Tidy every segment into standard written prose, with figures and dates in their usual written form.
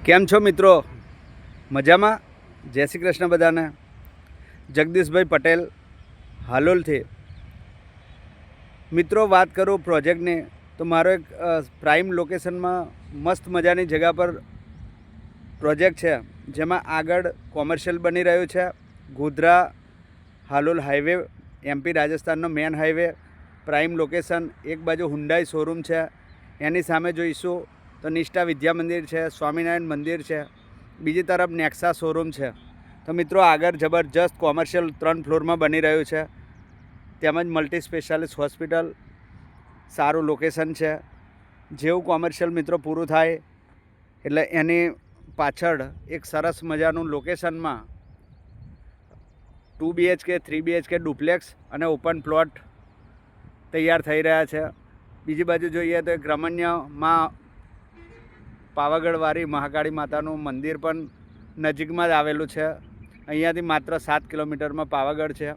કેમ છો મિત્રો? મજામાં? જય શ્રી કૃષ્ણ બધાને. જગદીશભાઈ પટેલ હાલોલથી. મિત્રો વાત કરું પ્રોજેક્ટની તો મારો એક પ્રાઇમ લોકેશનમાં મસ્ત મજાની જગ્યા પર પ્રોજેક્ટ છે, જેમાં આગળ કોમર્શિયલ બની રહ્યું છે. ગોધરા હાલોલ હાઈવે, એમપી રાજસ્થાનનો મેન હાઈવે, પ્રાઇમ લોકેશન. એક બાજુ હુન્ડાઈ શોરૂમ છે, એની સામે જોઈશું તો નિષ્ઠા વિદ્યા મંદિર છે, સ્વામિનારાયણ મંદિર છે, બીજી તરફ નેક્સા શોરૂમ છે. તો મિત્રો આગળ જબરજસ્ત કોમર્શિયલ 3 ફ્લોરમાં બની રહ્યું છે, તેમજ મલ્ટી સ્પેશિયાલિસ્ટ હોસ્પિટલ. સારું લોકેશન છે. જેવું કોમર્શિયલ મિત્રો પૂરું થાય એટલે એની પાછળ એક સરસ મજાનું લોકેશનમાં 2 BHK 3 BHK ડુપ્લેક્સ અને ઓપન પ્લોટ તૈયાર થઈ રહ્યા છે. બીજી બાજુ જોઈએ તો એક રમણીયમાં પાવાગઢવાળી મહાકાળી માતાનું મંદિર પણ નજીકમાં જ આવેલું છે. અહીંયાથી માત્ર 7 કિલોમીટરમાં પાવાગઢ છે.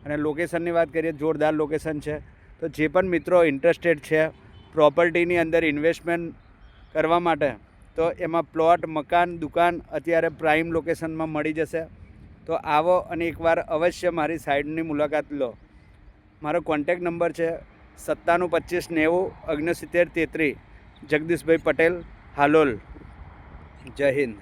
અને લોકેશનની વાત કરીએ, જોરદાર લોકેશન છે. તો જે પણ મિત્રો ઇન્ટરેસ્ટેડ છે પ્રોપર્ટીની અંદર ઇન્વેસ્ટમેન્ટ કરવા માટે, તો એમાં પ્લોટ, મકાન, દુકાન અત્યારે પ્રાઇમ લોકેશનમાં મળી જશે. તો આવો અને એકવાર અવશ્ય મારી સાઇટની મુલાકાત લો. મારો કોન્ટેક નંબર છે 972590 6933. જગદીશભાઈ પટેલ, હાલોલ. જય હિન્દ.